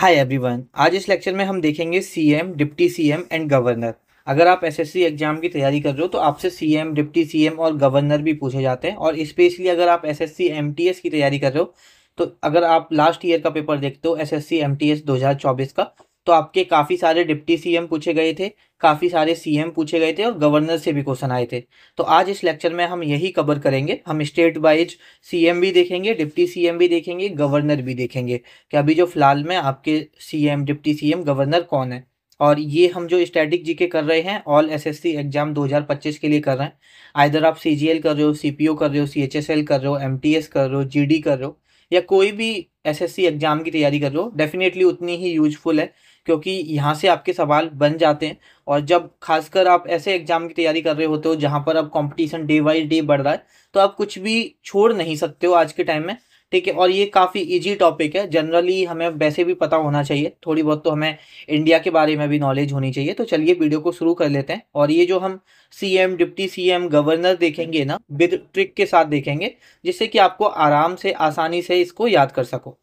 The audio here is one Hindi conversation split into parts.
Hi everyone. आज इस लेक्चर में हम देखेंगे CM, deputy CM and governor. अगर आप एसएससी एग्जाम की तैयारी कर रहे हो तो आपसे सीएम, डिप्टी सीएम और गवर्नर भी पूछे जाते हैं। और स्पेशली अगर आप एसएससी एमटीएस की तैयारी कर रहे हो तो अगर आप लास्ट ईयर का पेपर देखते हो एसएससी एमटीएस 2024 का, तो आपके काफ़ी सारे डिप्टी सीएम पूछे गए थे, काफ़ी सारे सीएम पूछे गए थे और गवर्नर से भी क्वेश्चन आए थे। तो आज इस लेक्चर में हम यही कवर करेंगे। हम स्टेट वाइज सीएम भी देखेंगे, डिप्टी सीएम भी देखेंगे, गवर्नर भी देखेंगे कि अभी जो फिलहाल में आपके सीएम, डिप्टी सीएम, गवर्नर कौन है। और ये हम जो स्टैटिक जीके कर रहे हैं ऑल एसएससी एग्जाम 2025 के लिए कर रहे हैं। आइदर आप सीजीएल कर रहे हो, सीपीओ कर रहे हो, सीएचएसएल कर रहे हो, एमटीएस कर रहे हो, जीडी कर रहे हो, या कोई भी एसएससी एग्जाम की तैयारी कर रहे हो, डेफिनेटली उतनी ही यूजफुल है, क्योंकि यहाँ से आपके सवाल बन जाते हैं। और जब खासकर आप ऐसे एग्जाम की तैयारी कर रहे होते हो जहाँ पर अब कंपटीशन डे बाई डे बढ़ रहा है, तो आप कुछ भी छोड़ नहीं सकते हो आज के टाइम में। ठीक है, और ये काफ़ी इजी टॉपिक है, जनरली हमें वैसे भी पता होना चाहिए, थोड़ी बहुत तो हमें इंडिया के बारे में भी नॉलेज होनी चाहिए। तो चलिए वीडियो को शुरू कर लेते हैं। और ये जो हम सीएम, डिप्टी सीएम, गवर्नर देखेंगे ना, विद ट्रिक के साथ देखेंगे, जिससे कि आपको आराम से, आसानी से इसको याद कर सको।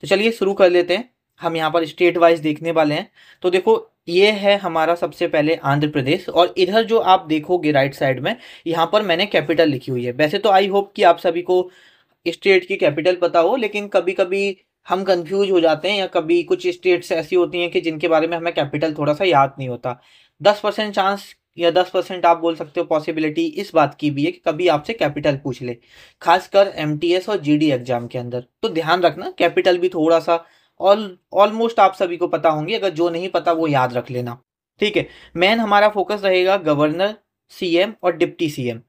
तो चलिए शुरू कर लेते हैं। हम यहाँ पर स्टेट वाइज देखने वाले हैं। तो देखो, ये है हमारा सबसे पहले आंध्र प्रदेश, और इधर जो आप देखोगे राइट साइड में, यहाँ पर मैंने कैपिटल लिखी हुई है। वैसे तो आई होप कि आप सभी को स्टेट की कैपिटल पता हो, लेकिन कभी कभी हम कंफ्यूज हो जाते हैं, या कभी कुछ स्टेट्स ऐसी होती हैं कि जिनके बारे में हमें कैपिटल थोड़ा सा याद नहीं होता। 10% चांस या 10% आप बोल सकते हो पॉसिबिलिटी इस बात की भी है कि कभी आपसे कैपिटल पूछ ले, खासकर एमटीएस और जीडी एग्जाम के अंदर। तो ध्यान रखना, कैपिटल भी थोड़ा सा ऑलमोस्ट आप सभी को पता होंगे, अगर जो नहीं पता वो याद रख लेना। ठीक है, मेन हमारा फोकस रहेगा गवर्नर, सीएम और deputy CM.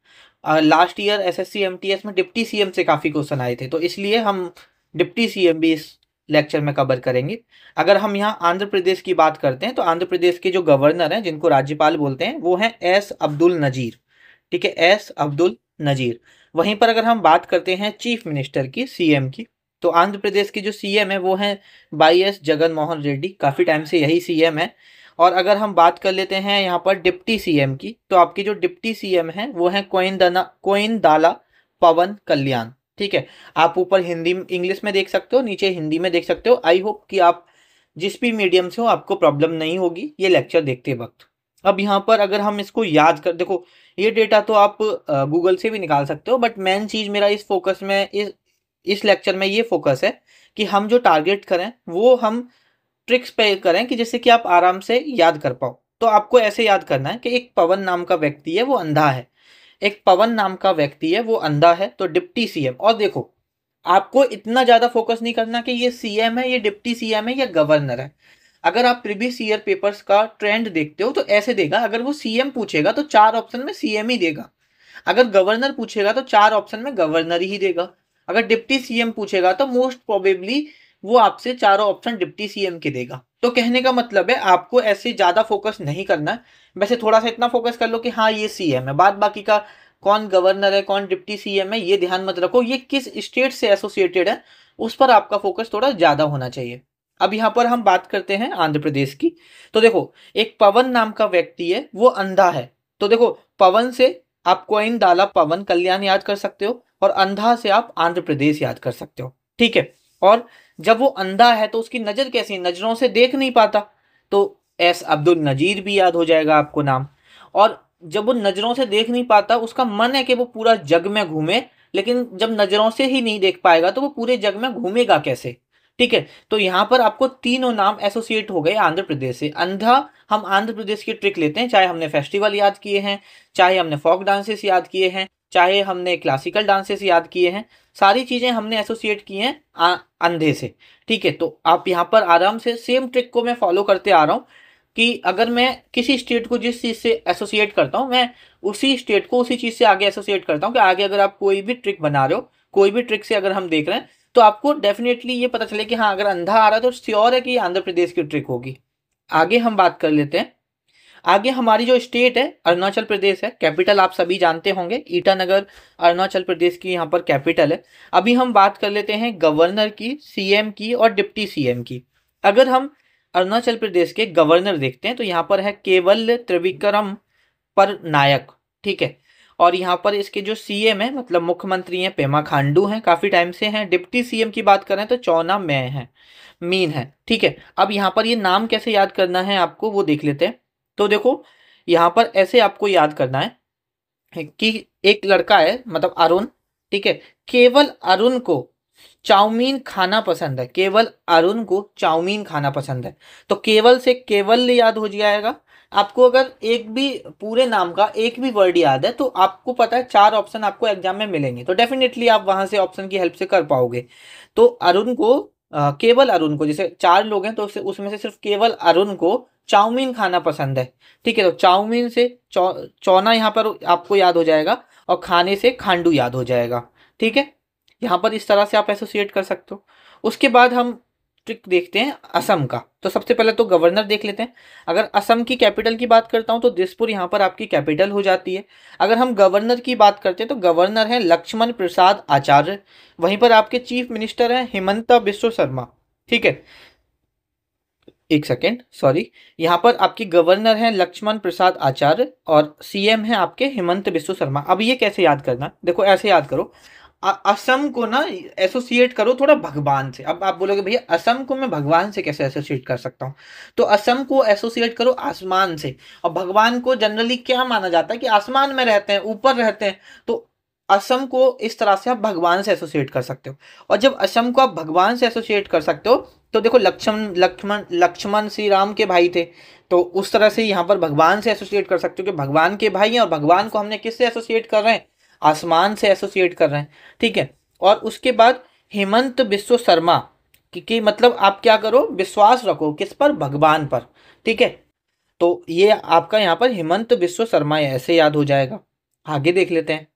Last year SSC MTS में डिप्टी सीएम से काफ़ी क्वेश्चन आए थे, तो इसलिए हम डिप्टी सीएम भी इस लेक्चर में कवर करेंगे। अगर हम यहाँ आंध्र प्रदेश की बात करते हैं तो आंध्र प्रदेश के जो गवर्नर हैं, जिनको राज्यपाल बोलते हैं, वो हैं एस अब्दुल नजीर। ठीक है, एस अब्दुल नजीर। वहीं पर अगर हम बात करते हैं चीफ मिनिस्टर की, सीएम की, तो आंध्र प्रदेश के जो सीएम है वो हैं वाई एस जगन मोहन रेड्डी। काफ़ी टाइम से यही सीएम है। और अगर हम बात कर लेते हैं यहाँ पर डिप्टी सीएम की, तो आपके जो डिप्टी सीएम हैं वो हैं कोइनदाला पवन कल्याण। ठीक है, आप ऊपर हिंदी इंग्लिश में देख सकते हो, नीचे हिंदी में देख सकते हो। आई होप कि आप जिस भी मीडियम से हो आपको प्रॉब्लम नहीं होगी ये लेक्चर देखते वक्त। अब यहाँ पर अगर हम इसको याद कर, देखो ये डेटा तो आप गूगल से भी निकाल सकते हो, बट मेन चीज़ मेरा इस फोकस में, इस लेक्चर में ये फोकस है कि हम जो टारगेट करें वो हम ट्रिक्स पे करें कि जिससे कि आप आराम से याद कर पाओ। तो आपको ऐसे याद करना है कि एक पवन नाम का व्यक्ति है, वो अंधा है। एक पवन नाम का व्यक्ति है, वो अंधा है, तो डिप्टी सीएम। और देखो, आपको इतना ज़्यादा फोकस नहीं करना कि ये सीएम है, ये डिप्टी सीएम है, या गवर्नर है। अगर आप प्रीवियस ईयर पेपर्स का ट्रेंड देखते हो तो ऐसे देगा, अगर वो सीएम पूछेगा तो 4 ऑप्शन में सीएम ही देगा। अगर गवर्नर पूछेगा तो 4 ऑप्शन में गवर्नर ही देगा। अगर डिप्टी सीएम पूछेगा तो मोस्ट प्रोबेबली वो आपसे चारों ऑप्शन डिप्टी सीएम के देगा। तो कहने का मतलब है आपको ऐसे ज्यादा फोकस नहीं करना है। वैसे थोड़ा सा इतना फोकस कर लो कि हाँ ये सीएम है, बाद बाकी का कौन गवर्नर है, कौन डिप्टी सीएम है, ये ध्यान मत रखो। ये किस स्टेट से एसोसिएटेड है उस पर आपका फोकस थोड़ा ज्यादा होना चाहिए। अब यहाँ पर हम बात करते हैं आंध्र प्रदेश की। तो देखो, एक पवन नाम का व्यक्ति है, वो अंधा है। तो देखो, पवन से आप कोइनदाला पवन कल्याण याद कर सकते हो, और अंधा से आप आंध्र प्रदेश याद कर सकते हो। ठीक है, और जब वो अंधा है तो उसकी नजर कैसी, नजरों से देख नहीं पाता, तो एस अब्दुल नजीर भी याद हो जाएगा आपको नाम। और जब वो नजरों से देख नहीं पाता, उसका मन है कि वो पूरा जग में घूमे, लेकिन जब नजरों से ही नहीं देख पाएगा तो वो पूरे जग में घूमेगा कैसे। ठीक है, तो यहाँ पर आपको तीनों नाम एसोसिएट हो गए आंध्र प्रदेश से। अंधा, हम आंध्र प्रदेश की ट्रिक लेते हैं, चाहे हमने फेस्टिवल याद किए हैं, चाहे हमने फोक डांसेस याद किए हैं, चाहे हमने क्लासिकल डांसेस याद किए हैं, सारी चीजें हमने एसोसिएट की हैं अंधे से। ठीक है, तो आप यहाँ पर आराम से सेम ट्रिक को मैं फॉलो करते आ रहा हूँ कि अगर मैं किसी स्टेट को जिस चीज से एसोसिएट करता हूँ, मैं उसी स्टेट को उसी चीज से आगे एसोसिएट करता हूँ। कि आगे अगर आप कोई भी ट्रिक बना रहे हो, कोई भी ट्रिक से अगर हम देख रहे हैं, तो आपको डेफिनेटली ये पता चले कि हाँ अगर अंधा आ रहा है तो श्योर है कि ये आंध्र प्रदेश की ट्रिक होगी। आगे हम बात कर लेते हैं। आगे हमारी जो स्टेट है अरुणाचल प्रदेश है। कैपिटल आप सभी जानते होंगे, ईटानगर अरुणाचल प्रदेश की यहाँ पर कैपिटल है। अभी हम बात कर लेते हैं गवर्नर की, सीएम की और डिप्टी सीएम की। अगर हम अरुणाचल प्रदेश के गवर्नर देखते हैं तो यहाँ पर है केवल त्रिविक्रम पर नायक। ठीक है, और यहाँ पर इसके जो सीएम है मतलब मुख्यमंत्री हैं पेमा खांडू हैं, काफी टाइम से हैं। डिप्टी सीएम की बात करें तो चौना मैं है, मीन है। ठीक है, अब यहाँ पर ये नाम कैसे याद करना है आपको वो देख लेते हैं। तो देखो यहाँ पर ऐसे आपको याद करना है कि एक लड़का है मतलब अरुण, ठीक है, केवल अरुण को चाउमीन खाना पसंद है, केवल अरुण को चाउमीन खाना पसंद है। तो केवल से केवल याद हो जाएगा आपको। अगर एक भी पूरे नाम का एक भी वर्ड याद है तो आपको पता है 4 ऑप्शन आपको एग्जाम में मिलेंगे, तो डेफिनेटली आप वहां से ऑप्शन की हेल्प से कर पाओगे। तो अरुण को केवल अरुण को, जैसे 4 लोग हैं तो उसमें से सिर्फ केवल अरुण को चाउमीन खाना पसंद है। ठीक है, तो चाउमीन से चौना यहाँ पर आपको याद हो जाएगा और खाने से खांडू याद हो जाएगा। ठीक है, यहाँ पर इस तरह से आप एसोसिएट कर सकते हो। उसके बाद हम ट्रिक देखते हैं असम का। तो सबसे पहले तो गवर्नर देख लेते हैं। अगर असम की कैपिटल की बात करता हूँ तो दिसपुर यहाँ पर आपकी कैपिटल हो जाती है। अगर हम गवर्नर की बात करते हैं तो गवर्नर है लक्ष्मण प्रसाद आचार्य। वहीं पर आपके चीफ मिनिस्टर हैं हिमंता बिस्वा शर्मा। ठीक है, एक सेकेंड, सॉरी, यहाँ पर आपकी गवर्नर हैं लक्ष्मण प्रसाद आचार्य और सीएम है आपके हिमंत बिस्वा शर्मा। अब ये कैसे याद करना, देखो ऐसे याद करो, असम को ना एसोसिएट करो थोड़ा भगवान से। अब आप बोलोगे भैया असम को मैं भगवान से कैसे एसोसिएट कर सकता हूँ, तो असम को एसोसिएट करो आसमान से। और भगवान को जनरली क्या माना जाता है कि आसमान में रहते हैं, ऊपर रहते हैं, तो असम को इस तरह से आप भगवान से एसोसिएट कर सकते हो। और जब असम को आप भगवान से एसोसिएट कर सकते हो तो देखो लक्ष्मण लक्ष्मण लक्ष्मण श्री राम के भाई थे, तो उस तरह से यहाँ पर भगवान से एसोसिएट कर सकते हो कि भगवान के भाई हैं और भगवान को हमने किससे एसोसिएट कर रहे हैं, आसमान से एसोसिएट कर रहे हैं। ठीक है, और उसके बाद हेमंत बिस्वा शर्मा कि मतलब आप क्या करो, विश्वास रखो किस पर, भगवान पर। ठीक है, तो ये आपका यहाँ पर हेमंत बिस्वा शर्मा ऐसे याद हो जाएगा। आगे देख लेते हैं।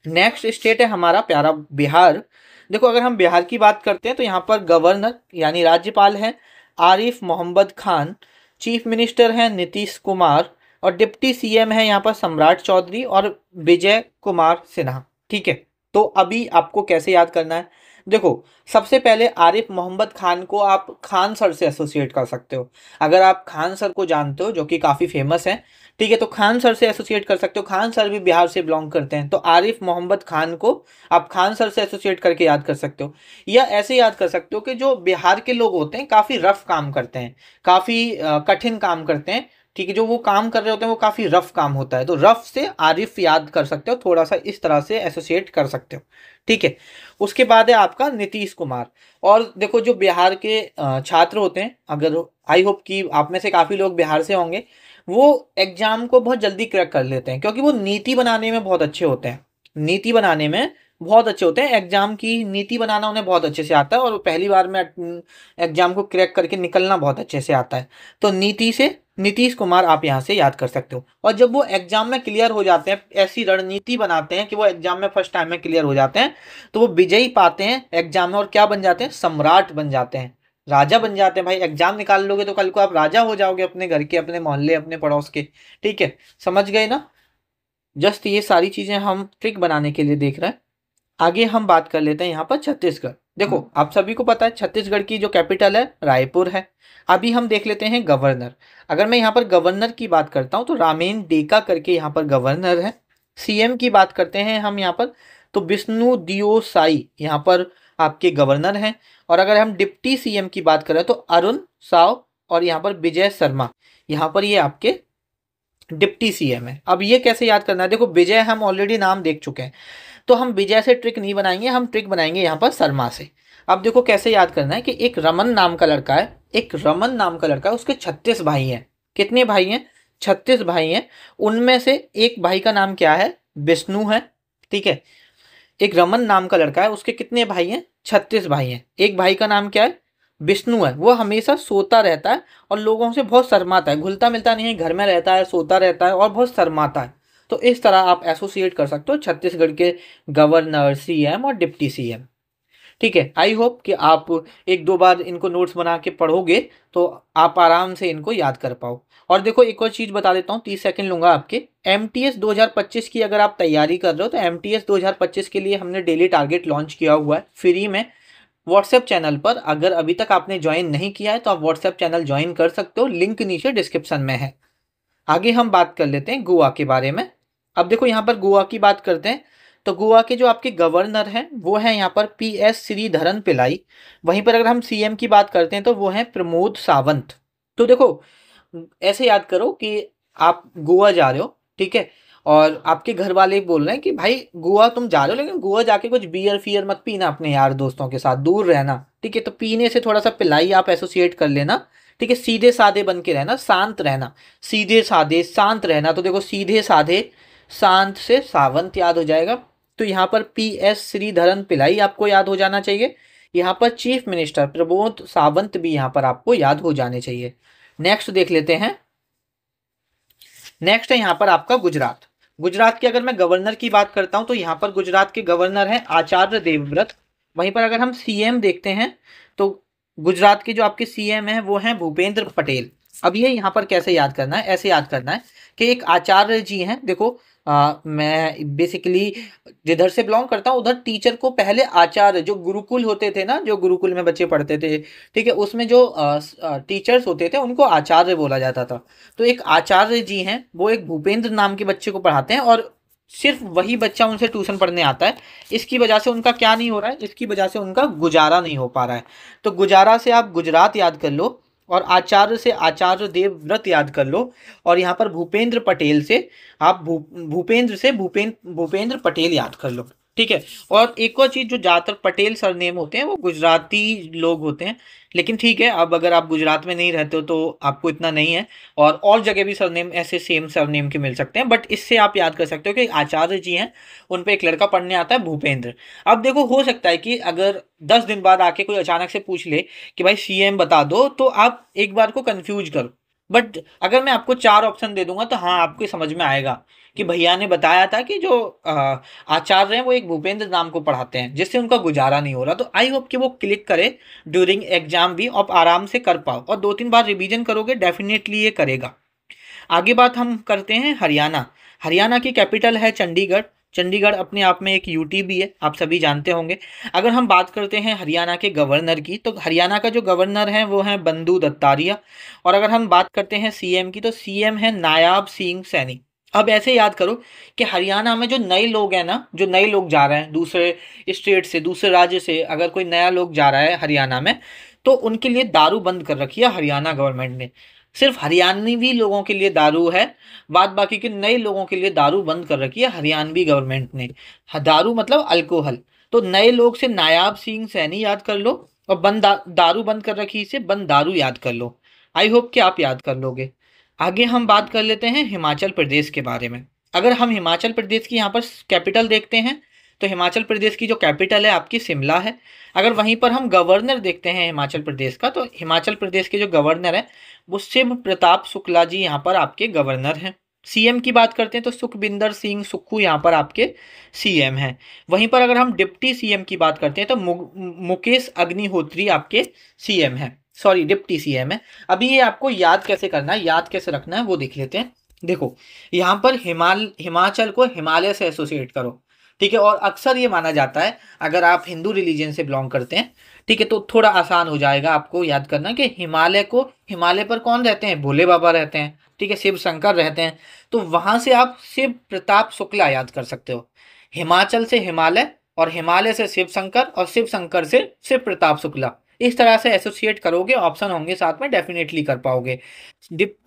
नेक्स्ट स्टेट है हमारा प्यारा बिहार। देखो अगर हम बिहार की बात करते हैं तो यहाँ पर गवर्नर यानी राज्यपाल है आरिफ मोहम्मद खान, चीफ मिनिस्टर हैं नीतीश कुमार और डिप्टी सीएम है यहाँ पर सम्राट चौधरी और विजय कुमार सिन्हा। ठीक है, तो अभी आपको कैसे याद करना है, देखो सबसे पहले आरिफ मोहम्मद खान को आप खान सर से एसोसिएट कर सकते हो। अगर आप खान सर को जानते हो जो कि काफ़ी फेमस है, ठीक है, तो खान सर से एसोसिएट कर सकते हो। खान सर भी बिहार से बिलोंग करते हैं, तो आरिफ मोहम्मद खान को आप खान सर से एसोसिएट करके याद कर सकते हो। या ऐसे याद कर सकते हो कि जो बिहार के लोग होते हैं काफ़ी रफ काम करते हैं, काफ़ी कठिन काम करते हैं। ठीक है, जो वो काम कर रहे होते हैं वो काफ़ी रफ काम होता है, तो रफ से आरिफ याद कर सकते हो, थोड़ा सा इस तरह से एसोसिएट कर सकते हो। ठीक है, उसके बाद है आपका नीतीश कुमार। और देखो जो बिहार के छात्र होते हैं, अगर आई होप कि आप में से काफ़ी लोग बिहार से होंगे, वो एग्जाम को बहुत जल्दी क्रैक कर लेते हैं क्योंकि वो नीति बनाने में बहुत अच्छे होते हैं। नीति बनाने में बहुत अच्छे होते हैं, एग्जाम की नीति बनाना उन्हें बहुत अच्छे से आता है और पहली बार में एग्जाम को क्रैक करके निकलना बहुत अच्छे से आता है। तो नीति से नीतीश कुमार आप यहाँ से याद कर सकते हो। और जब वो एग्जाम में क्लियर हो जाते हैं, ऐसी रणनीति बनाते हैं कि वो एग्जाम में फर्स्ट टाइम में क्लियर हो जाते हैं, तो वो विजयी पाते हैं एग्जाम में और क्या बन जाते हैं, सम्राट बन जाते हैं, राजा बन जाते हैं। भाई एग्जाम निकाल लोगे तो कल को आप राजा हो जाओगे अपने घर के, अपने मोहल्ले, अपने पड़ोस के। ठीक है, समझ गए ना। जस्ट ये सारी चीजें हम ट्रिक बनाने के लिए देख रहे हैं। आगे हम बात कर लेते हैं यहाँ पर छत्तीसगढ़। देखो आप सभी को पता है छत्तीसगढ़ की जो कैपिटल है रायपुर है। अभी हम देख लेते हैं गवर्नर। अगर मैं यहाँ पर गवर्नर की बात करता हूँ तो रामेन डेका करके यहाँ पर गवर्नर है। सीएम की बात करते हैं हम यहाँ पर तो विष्णु दियो साई यहाँ पर आपके गवर्नर हैं। और अगर हम डिप्टी सीएम की बात करें तो अरुण साव और यहाँ पर विजय शर्मा, यहाँ पर ये आपके डिप्टी सीएम है। अब ये कैसे याद करना है, देखो विजय हम ऑलरेडी नाम देख चुके हैं, तो हम विजय से ट्रिक नहीं बनाएंगे, हम ट्रिक बनाएंगे यहाँ पर शर्मा से। अब देखो कैसे याद करना है कि एक रमन नाम का लड़का है, एक रमन नाम का लड़का है, उसके 36 भाई हैं। कितने भाई हैं, 36 भाई हैं। उनमें से एक भाई का नाम क्या है, विष्णु है। ठीक है, एक रमन नाम का लड़का है, उसके कितने भाई हैं, 36 भाई हैं। एक भाई का नाम क्या है, विष्णु है। वो हमेशा सोता रहता है और लोगों से बहुत शर्माता है, घुलता मिलता नहीं है, घर में रहता है, सोता रहता है और बहुत शर्माता है। तो इस तरह आप एसोसिएट कर सकते हो छत्तीसगढ़ के गवर्नर, सीएम और डिप्टी सीएम। ठीक है, आई होप कि आप एक दो बार इनको नोट्स बना के पढ़ोगे तो आप आराम से इनको याद कर पाओ। और देखो एक और चीज़ बता देता हूँ, 30 सेकंड लूंगा आपके। एमटीएस 2025 की अगर आप तैयारी कर रहे हो तो एमटीएस 2025 के लिए हमने डेली टारगेट लॉन्च किया हुआ है फ्री में व्हाट्सएप चैनल पर। अगर अभी तक आपने ज्वाइन नहीं किया है तो आप व्हाट्सएप चैनल ज्वाइन कर सकते हो, लिंक नीचे डिस्क्रिप्शन में है। आगे हम बात कर लेते हैं गोवा के बारे में। अब देखो यहाँ पर गोवा की बात करते हैं, तो गोवा के जो आपके गवर्नर हैं वो हैं यहाँ पर PS श्रीधरन पिल्लाई। वहीं पर अगर हम CM की बात करते हैं तो वो हैं प्रमोद सावंत। तो देखो ऐसे याद करो कि आप गोवा जा रहे हो, ठीक है, और आपके घर वाले बोल रहे हैं कि भाई गोवा तुम जा रहे हो, लेकिन गोवा जाके कुछ बियर फियर मत पीना, अपने यार दोस्तों के साथ दूर रहना, ठीक है। तो पीने से थोड़ा सा पिलाई आप एसोसिएट कर लेना, ठीक है। सीधे साधे बन के रहना, शांत रहना, सीधे साधे शांत रहना। तो देखो सीधे साधे शांत से सावंत याद हो जाएगा। तो यहाँ पर PS श्रीधरन पिल्लाई आपको याद हो जाना चाहिए। यहाँ पर चीफ मिनिस्टर प्रमोद सावंत भी यहाँ पर आपको याद हो जाने चाहिए। नेक्स्ट देख लेते हैं। नेक्स्ट है यहाँ पर आपका गुजरात। गुजरात के अगर मैं गवर्नर की बात करता हूं तो यहाँ पर गुजरात के गवर्नर हैं आचार्य देवव्रत। वहीं पर अगर हम CM देखते हैं तो गुजरात के जो आपके CM हैं वो हैं भूपेंद्र पटेल। अब ये यहाँ पर कैसे याद करना है, ऐसे याद करना है कि एक आचार्य जी हैं। देखो मैं बेसिकली जिधर से बिलोंग करता हूँ उधर टीचर को पहले आचार्य, जो गुरुकुल होते थे ना, जो गुरुकुल में बच्चे पढ़ते थे, ठीक है, उसमें जो टीचर्स होते थे उनको आचार्य बोला जाता था। तो एक आचार्य जी हैं, वो एक भूपेंद्र नाम के बच्चे को पढ़ाते हैं और सिर्फ वही बच्चा उनसे ट्यूशन पढ़ने आता है। इसकी वजह से उनका क्या नहीं हो रहा है, इसकी वजह से उनका गुजारा नहीं हो पा रहा है। तो गुजारा से आप गुजरात याद कर लो, और आचार्य से आचार्य देवव्रत याद कर लो, और यहाँ पर भूपेंद्र पटेल से आप भूपेंद्र से भूपेंद्र पटेल याद कर लो, ठीक है। और एक और चीज, जो ज्यादातर पटेल सरनेम होते हैं वो गुजराती लोग होते हैं, लेकिन ठीक है, अब अगर आप गुजरात में नहीं रहते हो तो आपको इतना नहीं है, और जगह भी सरनेम ऐसे सेम सरनेम के मिल सकते हैं, बट इससे आप याद कर सकते हो कि आचार्य जी हैं, उन पे एक लड़का पढ़ने आता है भूपेंद्र। अब देखो हो सकता है कि अगर 10 दिन बाद आके कोई अचानक से पूछ ले कि भाई CM बता दो, तो आप एक बार को कंफ्यूज करो, बट अगर मैं आपको 4 ऑप्शन दे दूंगा तो हाँ आपको समझ में आएगा कि भैया ने बताया था कि जो आचार्य हैं वो एक भूपेंद्र नाम को पढ़ाते हैं जिससे उनका गुजारा नहीं हो रहा। तो आई होप कि वो क्लिक करे ड्यूरिंग एग्जाम भी, आप आराम से कर पाओ, और 2-3 बार रिवीजन करोगे डेफिनेटली ये करेगा। आगे बात हम करते हैं हरियाणा। हरियाणा की कैपिटल है चंडीगढ़। चंडीगढ़ अपने आप में एक यूटी भी है, आप सभी जानते होंगे। अगर हम बात करते हैं हरियाणा के गवर्नर की, तो हरियाणा का जो गवर्नर है वो है बंदू दत्तात्रेय। और अगर हम बात करते हैं CM की, तो CM है नायाब सिंह सैनी। अब ऐसे याद करो कि हरियाणा में जो नए लोग हैं ना, जो नए लोग जा रहे हैं दूसरे स्टेट से, दूसरे राज्य से, अगर कोई नया लोग जा रहा है हरियाणा में, तो उनके लिए दारू बंद कर रखी है हरियाणा गवर्नमेंट ने। सिर्फ हरियाणवी लोगों के लिए दारू है, बाद बाकी के नए लोगों के लिए दारू बंद कर रखी है हरियाणवी गवर्नमेंट ने। दारू मतलब अल्कोहल। तो नए लोग से नायाब सिंह सैनी याद कर लो, और दारू बंद कर रखी से बंद दारू याद कर लो। आई होप कि आप याद कर लोगे। आगे हम बात कर लेते हैं हिमाचल प्रदेश के बारे में। अगर हम हिमाचल प्रदेश की यहाँ पर कैपिटल देखते हैं, तो हिमाचल प्रदेश की जो कैपिटल है आपकी शिमला है। अगर वहीं पर हम गवर्नर देखते हैं हिमाचल प्रदेश का, तो हिमाचल प्रदेश के जो गवर्नर है वो शिव प्रताप शुक्ला जी यहाँ पर आपके गवर्नर हैं। CM की बात करते हैं तो सुखबिंदर सिंह सुक्खू यहाँ पर आपके CM हैं। वहीं पर अगर हम डिप्टी CM की बात करते हैं तो मुकेश अग्निहोत्री आपके CM हैं, सॉरी डिप्टी CM है। अभी ये आपको याद कैसे करना है, याद कैसे रखना है वो देख लेते हैं। देखो यहाँ पर हिमाचल को हिमालय से एसोसिएट करो, ठीक है। और अक्सर ये माना जाता है, अगर आप हिंदू रिलीजन से बिलोंग करते हैं, ठीक है, तो थोड़ा आसान हो जाएगा आपको याद करना कि हिमालय पर कौन रहते हैं, भोले बाबा रहते हैं, ठीक है, शिव शंकर रहते हैं। तो वहां से आप शिव प्रताप शुक्ला याद कर सकते हो। हिमाचल से हिमालय, और हिमालय से शिव शंकर, और शिव शंकर से शिव प्रताप शुक्ला, इस तरह से एसोसिएट करोगे, ऑप्शन होंगे साथ में, डेफिनेटली कर पाओगे।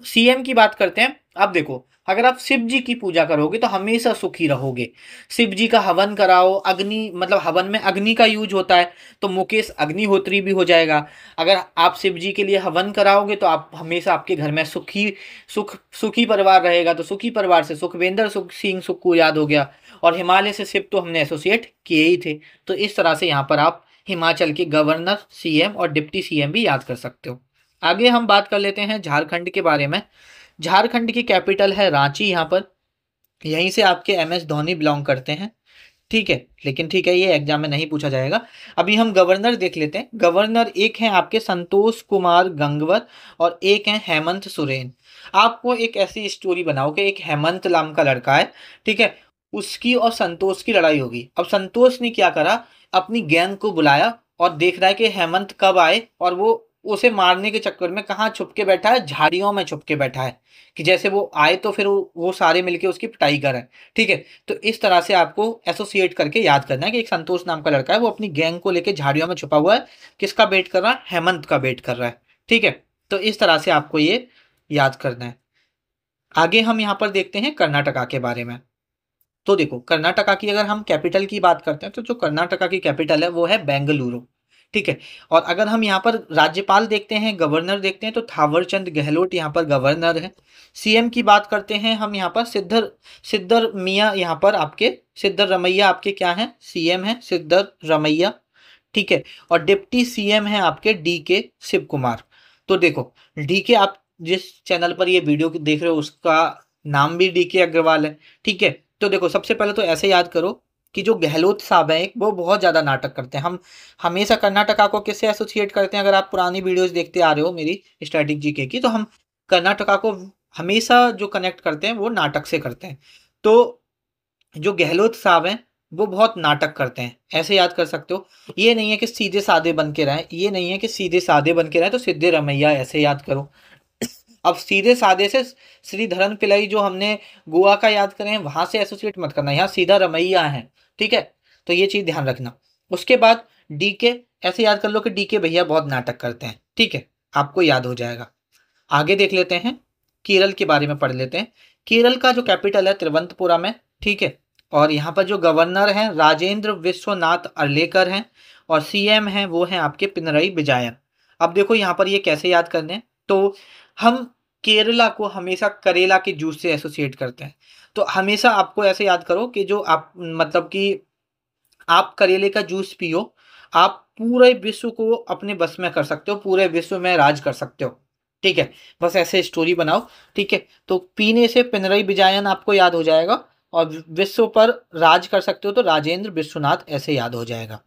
CM की बात करते हैं। अब देखो अगर आप शिव जी की पूजा करोगे तो हमेशा सुखी रहोगे। शिव जी का हवन कराओ, अग्नि मतलब हवन में अग्नि का यूज होता है, तो मुकेश अग्निहोत्री भी हो जाएगा। अगर आप शिव जी के लिए हवन कराओगे तो आप हमेशा आपके घर में सुखी परिवार रहेगा, तो सुखी परिवार से सुखविंदर सिंह सुक्खू याद हो गया। और हिमालय से शिव तो हमने एसोसिएट किए ही थे। तो इस तरह से यहाँ पर आप हिमाचल के गवर्नर, CM और डिप्टी CM भी याद कर सकते हो। आगे हम बात कर लेते हैं झारखंड के बारे में। झारखंड की कैपिटल है रांची। यहाँ पर यहीं से आपके MS धोनी बिलोंग करते हैं, ठीक है, लेकिन ठीक है ये एग्जाम में नहीं पूछा जाएगा। अभी हम गवर्नर देख लेते हैं। गवर्नर एक हैं आपके संतोष कुमार गंगवार, और एक हैं हेमंत सोरेन। आपको एक ऐसी स्टोरी बनाओ कि एक हेमंत नाम का लड़का है, ठीक है, उसकी और संतोष की लड़ाई होगी। अब संतोष ने क्या करा, अपनी गैंग को बुलाया और देख रहा है कि हेमंत कब आए, और वो उसे मारने के चक्कर में कहाँ छुप के बैठा है, झाड़ियों में छुप के बैठा है, कि जैसे वो आए तो फिर वो सारे मिलके उसकी पिटाई करें। ठीक है, तो इस तरह से आपको एसोसिएट करके याद करना है कि एक संतोष नाम का लड़का है, वो अपनी गैंग को लेके झाड़ियों में छुपा हुआ है, किसका वेट कर रहा है, हेमंत का वेट कर रहा है। ठीक है, तो इस तरह से आपको ये याद करना है। आगे हम यहाँ पर देखते हैं कर्नाटका के बारे में। तो देखो, कर्नाटका की अगर हम कैपिटल की बात करते हैं तो जो कर्नाटका की कैपिटल है वो है बेंगलुरु। ठीक है, और अगर हम यहाँ पर राज्यपाल देखते हैं, गवर्नर देखते हैं, तो थावरचंद गहलोत यहाँ पर गवर्नर है। सीएम की बात करते हैं हम यहाँ पर सिद्धर मियाँ, यहाँ पर आपके सिद्धर रमैया आपके क्या हैं, सीएम है सिद्धर रमैया। ठीक है, और डिप्टी सीएम है आपके डी के शिव कुमार। तो देखो, डी के, आप जिस चैनल पर ये वीडियो देख रहे हो उसका नाम भी डी के अग्रवाल है। ठीक है, तो देखो सबसे पहले तो ऐसे याद करो कि जो गहलोत साहब हैं वो बहुत ज़्यादा नाटक करते हैं। हम हमेशा कर्नाटका को किससे एसोसिएट करते हैं, अगर आप पुरानी वीडियोस देखते आ रहे हो मेरी स्टैटिक जीके की, तो हम कर्नाटका को हमेशा जो कनेक्ट करते हैं वो नाटक से करते हैं। तो जो गहलोत साहब हैं वो बहुत नाटक करते हैं, ऐसे याद कर सकते हो। ये नहीं है कि सीधे साधे बन के रहें, ये नहीं है कि सीधे साधे बन के रहें तो सिद्धे रमैया ऐसे याद करो। अब सीधे साधे से श्रीधरन पिल्लई जो हमने गोवा का याद करें वहां से एसोसिएट मत करना, यहाँ सीधा रमैया है। ठीक है, तो ये चीज ध्यान रखना। उसके बाद डीके, ऐसे याद कर लो कि डीके भैया बहुत नाटक करते हैं। ठीक है, आपको याद हो जाएगा। आगे देख लेते हैं, केरल के बारे में पढ़ लेते हैं। केरल का जो कैपिटल है तिरुवनंतपुरम है। ठीक है, और यहाँ पर जो गवर्नर हैं राजेंद्र विश्वनाथ अर्लेकर हैं, और सीएम हैं वो हैं आपके पिनरई विजयन। अब देखो यहाँ पर ये कैसे याद करने हैं, तो हम केरला को हमेशा करेला के जूस से एसोसिएट करते हैं। तो हमेशा आपको ऐसे याद करो कि जो आप मतलब कि आप करेले का जूस पियो, आप पूरे विश्व को अपने बस में कर सकते हो, पूरे विश्व में राज कर सकते हो। ठीक है, बस ऐसे स्टोरी बनाओ। ठीक है, तो पीने से पिनरई बिजायन आपको याद हो जाएगा, और विश्व पर राज कर सकते हो तो राजेंद्र विश्वनाथ ऐसे याद हो जाएगा।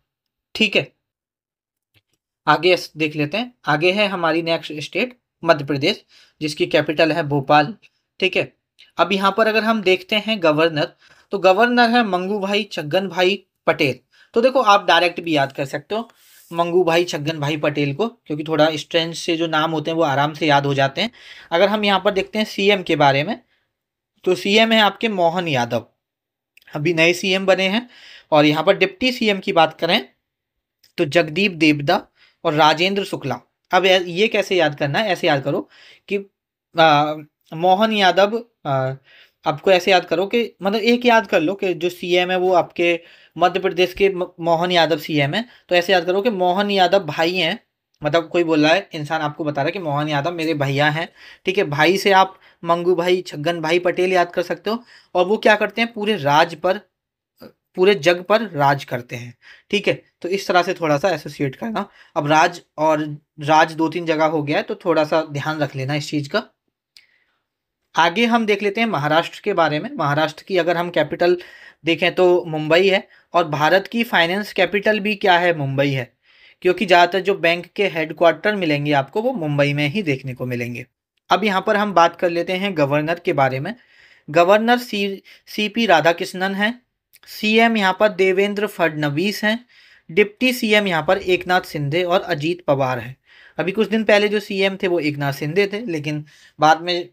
ठीक है, आगे देख लेते हैं। आगे है हमारी नेक्स्ट स्टेट मध्य प्रदेश, जिसकी कैपिटल है भोपाल। ठीक है, अब यहाँ पर अगर हम देखते हैं गवर्नर, तो गवर्नर है मंगू भाई छगन भाई पटेल। तो देखो आप डायरेक्ट भी याद कर सकते हो मंगू भाई छगन भाई पटेल को, क्योंकि थोड़ा स्ट्रेंथ से जो नाम होते हैं वो आराम से याद हो जाते हैं। अगर हम यहाँ पर देखते हैं सीएम के बारे में, तो सीएम है आपके मोहन यादव, अभी नए सीएम बने हैं। और यहाँ पर डिप्टी सीएम की बात करें तो जगदीप देवदा और राजेंद्र शुक्ला। अब ये कैसे याद करना है, ऐसे याद करो कि मोहन यादव, आपको ऐसे याद करो कि मतलब एक याद कर लो कि जो सीएम है वो आपके मध्य प्रदेश के मोहन यादव सीएम है। तो ऐसे याद करो कि मोहन यादव भाई हैं, मतलब कोई बोल रहा है, इंसान आपको बता रहा है कि मोहन यादव मेरे भैया हैं। ठीक है, भाई से आप मंगू भाई छगन भाई पटेल याद कर सकते हो। और वो क्या करते हैं, पूरे जग पर राज करते हैं। ठीक है, तो इस तरह से थोड़ा सा एसोसिएट करना। अब राज और राज दो तीन जगह हो गया है, तो थोड़ा सा ध्यान रख लेना इस चीज का। आगे हम देख लेते हैं महाराष्ट्र के बारे में। महाराष्ट्र की अगर हम कैपिटल देखें तो मुंबई है, और भारत की फाइनेंस कैपिटल भी क्या है, मुंबई है, क्योंकि ज़्यादातर जो बैंक के हेडक्वार्टर मिलेंगे आपको वो मुंबई में ही देखने को मिलेंगे। अब यहाँ पर हम बात कर लेते हैं गवर्नर के बारे में। गवर्नर सीपी राधाकृष्णन हैं। सीएम यहाँ पर देवेंद्र फडणवीस हैं। डिप्टी सीएम यहाँ पर एकनाथ शिंदे और अजीत पवार हैं। अभी कुछ दिन पहले जो सीएम थे वो एकनाथ शिंदे थे, लेकिन बाद में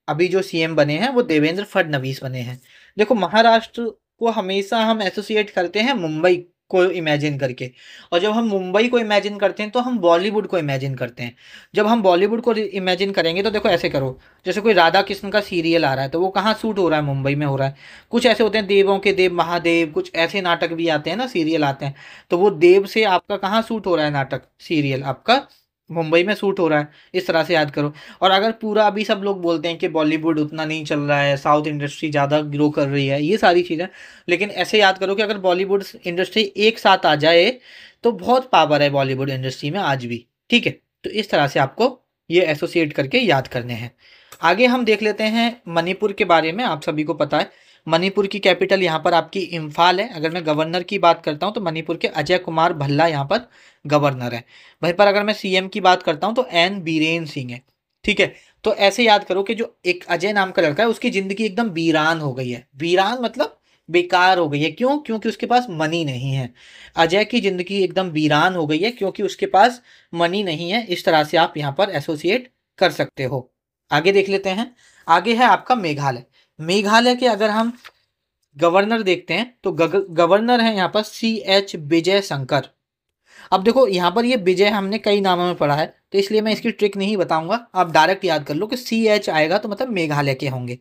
अभी जो सीएम बने हैं वो देवेंद्र फडणवीस बने हैं। देखो, महाराष्ट्र को हमेशा हम एसोसिएट करते हैं मुंबई को इमेजिन करके, और जब हम मुंबई को इमेजिन करते हैं तो हम बॉलीवुड को इमेजिन करते हैं। जब हम बॉलीवुड को इमेजिन करेंगे तो देखो ऐसे करो, जैसे कोई राधा कृष्ण का सीरियल आ रहा है तो वो कहाँ शूट हो रहा है, मुंबई में हो रहा है। कुछ ऐसे होते हैं देवों के देव महादेव, कुछ ऐसे नाटक भी आते हैं ना, सीरियल आते हैं, तो वो देव से आपका कहाँ शूट हो रहा है, नाटक सीरियल आपका मुंबई में शूट हो रहा है। इस तरह से याद करो। और अगर पूरा अभी सब लोग बोलते हैं कि बॉलीवुड उतना नहीं चल रहा है, साउथ इंडस्ट्री ज़्यादा ग्रो कर रही है, ये सारी चीज़ें, लेकिन ऐसे याद करो कि अगर बॉलीवुड इंडस्ट्री एक साथ आ जाए तो बहुत पावर है बॉलीवुड इंडस्ट्री में आज भी। ठीक है, तो इस तरह से आपको ये एसोसिएट करके याद करने हैं। आगे हम देख लेते हैं मणिपुर के बारे में। आप सभी को पता है मणिपुर की कैपिटल यहाँ पर आपकी इम्फाल है। अगर मैं गवर्नर की बात करता हूँ तो मणिपुर के अजय कुमार भल्ला यहाँ पर गवर्नर है। वहीं पर अगर मैं सीएम की बात करता हूँ तो एन बीरेन सिंह है। ठीक है, तो ऐसे याद करो कि जो एक अजय नाम का लड़का है उसकी जिंदगी एकदम वीरान हो गई है। वीरान मतलब बेकार हो गई है। क्यों? क्योंकि उसके पास मनी नहीं है। अजय की जिंदगी एकदम वीरान हो गई है क्योंकि उसके पास मनी नहीं है। इस तरह से आप यहाँ पर एसोसिएट कर सकते हो। आगे देख लेते हैं। आगे है आपका मेघालय। मेघालय के अगर हम गवर्नर देखते हैं तो गवर्नर है यहाँ पर CH विजय शंकर। अब देखो यहाँ पर ये विजय हमने कई नामों में पढ़ा है, तो इसलिए मैं इसकी ट्रिक नहीं बताऊंगा। आप डायरेक्ट याद कर लो कि CH आएगा तो मतलब मेघालय के होंगे।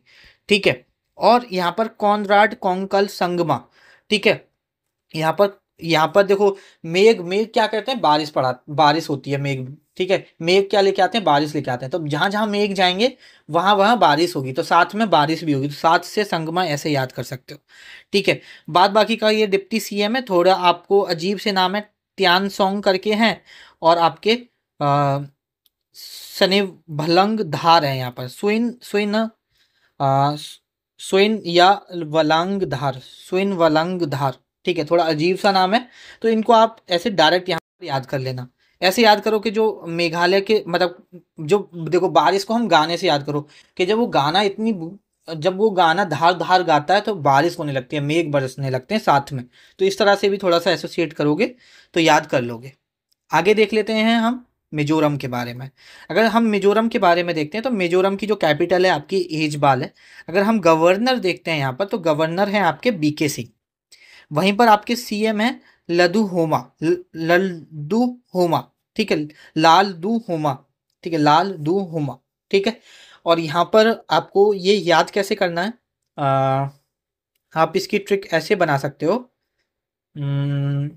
ठीक है। और यहाँ पर कॉनराड कोंकल संगमा। ठीक है। यहाँ पर देखो, मेघ मेघ क्या कहते हैं? बारिश पड़ा, बारिश होती है मेघ। ठीक है। मेघ क्या लेके आते हैं? बारिश लेके आते हैं। तो जहां जहां मेघ जाएंगे वहां वहां बारिश होगी, तो साथ में बारिश भी होगी, तो साथ से संगमा ऐसे याद कर सकते हो। ठीक है। बाद बाकी का ये डिप्टी CM है, थोड़ा आपको अजीब से नाम है, त्यान सोंग करके हैं। और आपके आ, सने भलंग धार है यहाँ पर, सुइन सुइन आ, सुइन या वलांग धार, सुइन वलांग धार। ठीक है, थोड़ा अजीब सा नाम है। तो इनको आप ऐसे डायरेक्ट यहाँ पर याद कर लेना। ऐसे याद करो कि जो मेघालय के मतलब, जो देखो बारिश को हम गाने से याद करो कि जब वो गाना धार धार गाता है तो बारिश होने लगती है, मेघ बरसने लगते हैं साथ में। तो इस तरह से भी थोड़ा सा एसोसिएट करोगे तो याद कर लोगे। आगे देख लेते हैं हम मिजोरम के बारे में। अगर हम मिजोरम के बारे में देखते हैं तो मिजोरम की जो कैपिटल है आपकी एजबाल है। अगर हम गवर्नर देखते हैं यहाँ पर तो गवर्नर हैं आपके BK सिंह। वहीं पर आपके CM है लदू होमा, लल्दू होमा। ठीक है, लाल दू होमा। ठीक है, लाल दू होमा। ठीक है। और यहाँ पर आपको ये याद कैसे करना है? आप इसकी ट्रिक ऐसे बना सकते हो। हम्म,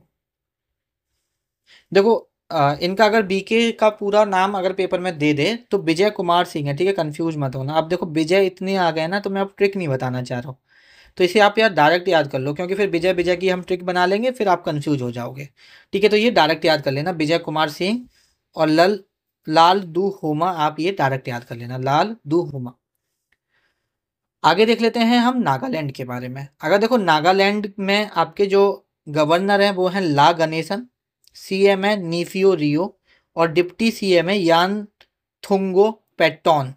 देखो, इनका अगर BK का पूरा नाम अगर पेपर में दे दे तो विजय कुमार सिंह है। ठीक है, कंफ्यूज मत होना। अब देखो विजय इतने आ गए ना, तो मैं अब ट्रिक नहीं बताना चाह रहा हूँ। तो इसे आप यार डायरेक्ट याद कर लो, क्योंकि फिर विजय विजय की हम ट्रिक बना लेंगे, फिर आप कंफ्यूज हो जाओगे। ठीक है, तो ये डायरेक्ट याद कर लेना, विजय कुमार सिंह। और लाल दू होमा, आप ये डायरेक्ट याद कर लेना, लाल दू होमा। आगे देख लेते हैं हम नागालैंड के बारे में। अगर देखो नागालैंड में आपके जो गवर्नर हैं वो हैं ला गणेशन। CM है नीफियो रियो। और डिप्टी CM है थुंगो पेटोन,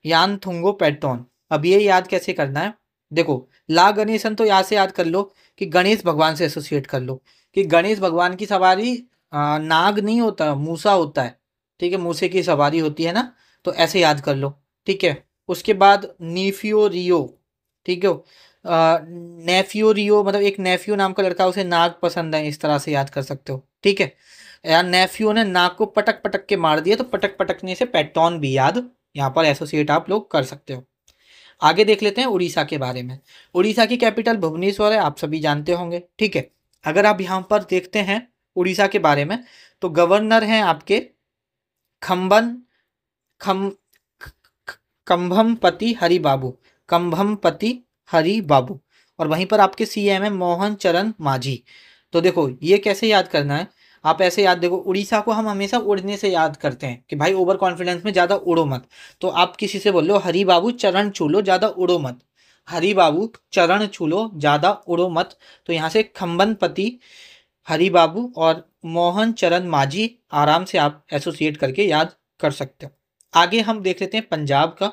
यान थुंगो पेटोन। अब ये याद कैसे करना है? देखो, ला गणेशन तो यहाँ से याद कर लो कि गणेश भगवान से एसोसिएट कर लो कि गणेश भगवान की सवारी नाग नहीं होता, मूसा होता है। ठीक है, मूसे की सवारी होती है ना, तो ऐसे याद कर लो। ठीक है। उसके बाद नीफियो रियो। ठीक है। नेफियो रियो मतलब एक नेफ्यू नाम का लड़का, उसे नाग पसंद है, इस तरह से याद कर सकते हो। ठीक है। यार नेफ्यू ने नाग को पटक पटक के मार दिया, तो पटक पटकने से पैटॉन भी याद यहाँ पर एसोसिएट आप लोग कर सकते हो। आगे देख लेते हैं उड़ीसा के बारे में। उड़ीसा की कैपिटल भुवनेश्वर है, आप सभी जानते होंगे। ठीक है। अगर आप यहाँ पर देखते हैं उड़ीसा के बारे में तो गवर्नर हैं आपके खम्बन खम कंभमपति हरि बाबू, कंभमपति हरि बाबू। और वहीं पर आपके CM है मोहन चरण माझी। तो देखो ये कैसे याद करना है? आप ऐसे याद, देखो उड़ीसा को हम हमेशा उड़ने से याद करते हैं कि भाई ओवर कॉन्फिडेंस में ज़्यादा उड़ो मत। तो आप किसी से बोल लो हरि बाबू चरण छू लो, ज़्यादा उड़ो मत। हरि बाबू चरण छू लो, ज़्यादा उड़ो मत। तो यहाँ से खम्बनपति हरि बाबू और मोहन चरण माझी आराम से आप एसोसिएट करके याद कर सकते हो। आगे हम देख लेते हैं पंजाब का।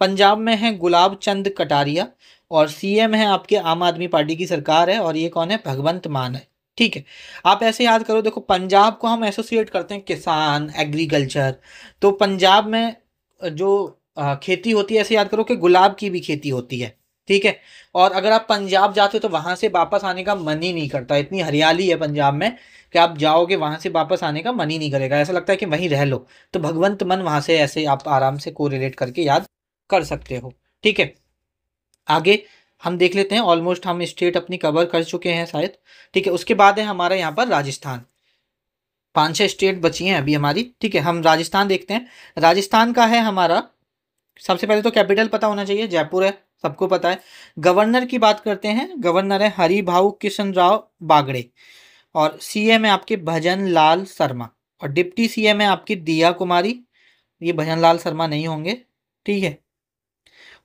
पंजाब में है गुलाब चंद कटारिया। और CM है आपके आम आदमी पार्टी की सरकार है, और ये कौन है? भगवंत मान है। ठीक है। आप ऐसे याद करो, देखो पंजाब को हम एसोसिएट करते हैं किसान, एग्रीकल्चर। तो पंजाब में जो खेती होती है, ऐसे याद करो कि गुलाब की भी खेती होती है। ठीक है। और अगर आप पंजाब जाते हो तो वहां से वापस आने का मन ही नहीं करता, इतनी हरियाली है पंजाब में कि आप जाओगे वहां से वापस आने का मन ही नहीं करेगा, ऐसा लगता है कि वहीं रह लो। तो भगवंत मन वहां से ऐसे आप आराम से कोरिलेट करके याद कर सकते हो। ठीक है। आगे हम देख लेते हैं, ऑलमोस्ट हम स्टेट अपनी कवर कर चुके हैं शायद। ठीक है। उसके बाद है हमारा यहाँ पर राजस्थान। 5-6 स्टेट बची हैं अभी हमारी। ठीक है, हम राजस्थान देखते हैं। राजस्थान का है हमारा, सबसे पहले तो कैपिटल पता होना चाहिए, जयपुर है, सबको पता है। गवर्नर की बात करते हैं, गवर्नर है हरिभाऊ किशन राव बागड़े। और CM है आपके भजन लाल शर्मा। और डिप्टी CM है आपकी दिया कुमारी, ये भजन लाल शर्मा नहीं होंगे। ठीक है।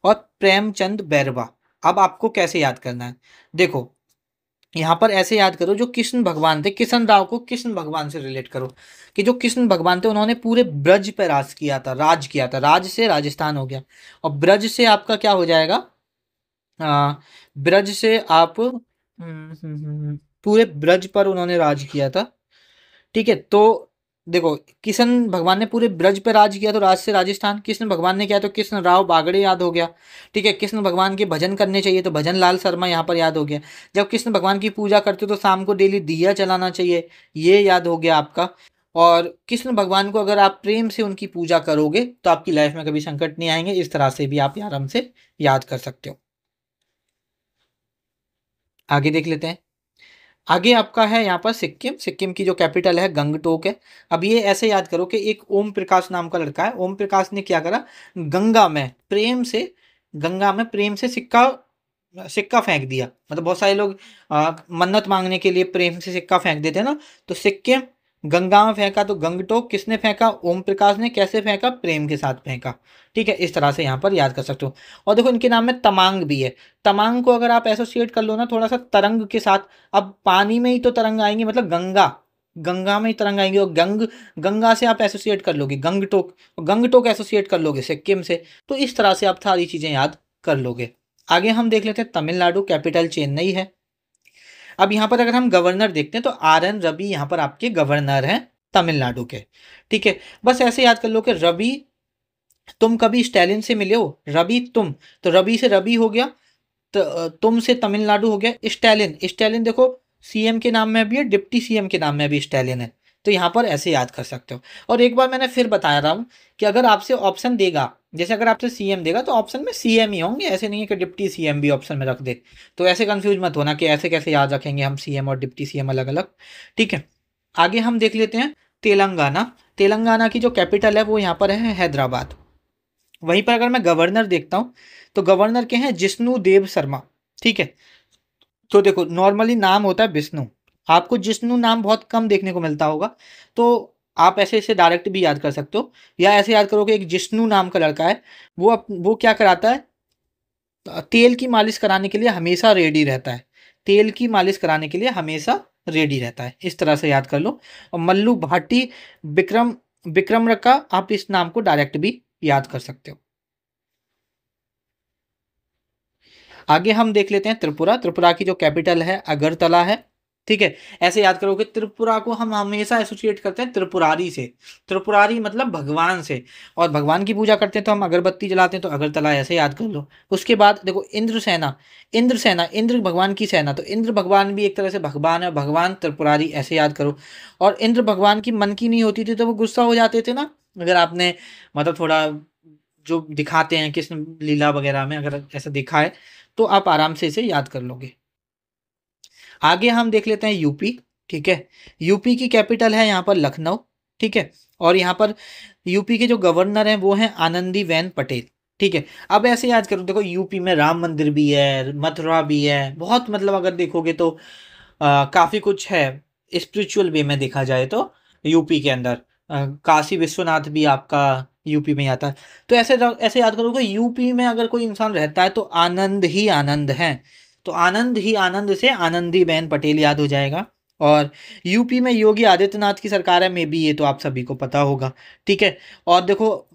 और प्रेमचंद बैरवा। अब आपको कैसे याद करना है? देखो यहाँ पर ऐसे याद करो, जो कृष्ण भगवान थे, किशन राव को कृष्ण भगवान से रिलेट करो कि जो कृष्ण भगवान थे उन्होंने पूरे ब्रज पे राज किया था, राज किया था। राज से राजस्थान हो गया, और ब्रज से आपका क्या हो जाएगा? ब्रज से आप पूरे ब्रज पर उन्होंने राज किया था। ठीक है, तो देखो किशन भगवान ने पूरे ब्रज पे राज किया, तो राज से राजस्थान। कृष्ण भगवान ने किया तो कृष्ण राव बागड़े याद हो गया। ठीक है, कृष्ण भगवान के भजन करने चाहिए तो भजन लाल शर्मा यहाँ पर याद हो गया। जब कृष्ण भगवान की पूजा करते हो तो शाम को डेली दिया जलाना चाहिए, ये याद हो गया आपका। और कृष्ण भगवान को अगर आप प्रेम से उनकी पूजा करोगे तो आपकी लाइफ में कभी संकट नहीं आएंगे। इस तरह से भी आप आराम से याद कर सकते हो। आगे देख लेते हैं। आगे आपका है यहाँ पर सिक्किम। सिक्किम की जो कैपिटल है गंगटोक है। अब ये ऐसे याद करो कि एक ओम प्रकाश नाम का लड़का है। ओम प्रकाश ने क्या करा, गंगा में प्रेम से सिक्का सिक्का फेंक दिया। मतलब बहुत सारे लोग मन्नत मांगने के लिए प्रेम से सिक्का फेंक देते हैं ना, तो सिक्किम गंगा में फेंका तो गंगटोक किसने फेंका, ओम प्रकाश ने। कैसे फेंका, प्रेम के साथ फेंका। ठीक है, इस तरह से यहाँ पर याद कर सकते हो। और देखो इनके नाम में तमांग भी है। तमांग को अगर आप एसोसिएट कर लो ना थोड़ा सा तरंग के साथ, अब पानी में ही तो तरंग आएंगे, मतलब गंगा, गंगा में ही तरंग आएंगे, और गंगा से आप एसोसिएट कर लोगे गंगटोक, गंगटोक एसोसिएट कर लोगे सिक्किम से। तो इस तरह से आप सारी चीजें याद कर लोगे। आगे हम देख लेते हैं तमिलनाडु, कैपिटल चेन्नई है। अब यहाँ पर अगर हम गवर्नर देखते हैं तो RN रवि यहाँ पर आपके गवर्नर हैं तमिलनाडु के। ठीक है, बस ऐसे याद कर लो कि रवि, तुम कभी स्टैलिन से मिले हो, रवि तुम, तो रवि से रवि हो गया, तुम से तमिलनाडु हो गया। स्टैलिन, स्टैलिन देखो सीएम के नाम में भी है, डिप्टी सीएम के नाम में भी स्टैलिन है, तो यहाँ पर ऐसे याद कर सकते हो। और एक बार मैंने फिर बता रहा हूँ कि अगर आपसे ऑप्शन देगा, जैसे अगर आपसे सीएम देगा तो ऑप्शन में सीएम ही होंगे, ऐसे नहीं है कि डिप्टी सीएम भी ऑप्शन में रख दे। तो ऐसे कंफ्यूज मत होना कि ऐसे कैसे याद रखेंगे हम सीएम और डिप्टी सीएम अलग अलग। ठीक है, आगे हम देख लेते हैं तेलंगाना। तेलंगाना की जो कैपिटल है वो यहाँ पर है हैदराबाद। वहीं पर अगर मैं गवर्नर देखता हूँ तो गवर्नर के हैं जिष्णु देव शर्मा। ठीक है, तो देखो नॉर्मली नाम होता है विष्णु, आपको जिष्णु नाम बहुत कम देखने को मिलता होगा, तो आप ऐसे इसे डायरेक्ट भी याद कर सकते हो, या ऐसे याद करो कि एक जिष्णु नाम का लड़का है, वो क्या कराता है, तेल की मालिश कराने के लिए हमेशा रेडी रहता है। तेल की मालिश कराने के लिए हमेशा रेडी रहता है, इस तरह से याद कर लो। और मल्लू भाटी विक्रम विक्रम रखा, आप इस नाम को डायरेक्ट भी याद कर सकते हो। आगे हम देख लेते हैं त्रिपुरा। त्रिपुरा की जो कैपिटल है अगरतला है। ठीक है, ऐसे याद करो कि त्रिपुरा को हम हमेशा एसोसिएट करते हैं त्रिपुरारी से। त्रिपुरारी मतलब भगवान से, और भगवान की पूजा करते हैं तो हम अगरबत्ती जलाते हैं, तो अगरतला ऐसे याद कर लो। उसके बाद देखो इंद्रसेना, इंद्रसेना इंद्र भगवान की सेना, तो इंद्र भगवान भी एक तरह से भगवान है, भगवान त्रिपुरारी ऐसे याद करो। और इंद्र भगवान की मन की नहीं होती थी तो वो गुस्सा हो जाते थे ना, अगर आपने मतलब थोड़ा जो दिखाते हैं कृष्ण लीला वगैरह में अगर ऐसा दिखा है तो आप आराम से इसे याद कर लोगे। आगे हम देख लेते हैं यूपी। ठीक है, यूपी की कैपिटल है यहाँ पर लखनऊ। ठीक है, और यहाँ पर यूपी के जो गवर्नर हैं वो हैं आनंदीबेन पटेल। ठीक है, अब ऐसे याद करो, देखो यूपी में राम मंदिर भी है, मथुरा भी है, बहुत मतलब अगर देखोगे तो काफ़ी कुछ है स्पिरिचुअल वे में देखा जाए तो। यूपी के अंदर काशी विश्वनाथ भी आपका यूपी में ही आता है। तो ऐसे ऐसे याद करो कि यूपी में अगर कोई इंसान रहता है तो आनंद ही आनंद है, तो आनंद ही आनंद से आनंदीबेन पटेल याद हो जाएगा। और यूपी में योगी आदित्यनाथ की सरकार है, मे बी ये तो आप सभी को पता होगा। ठीक है, और देखो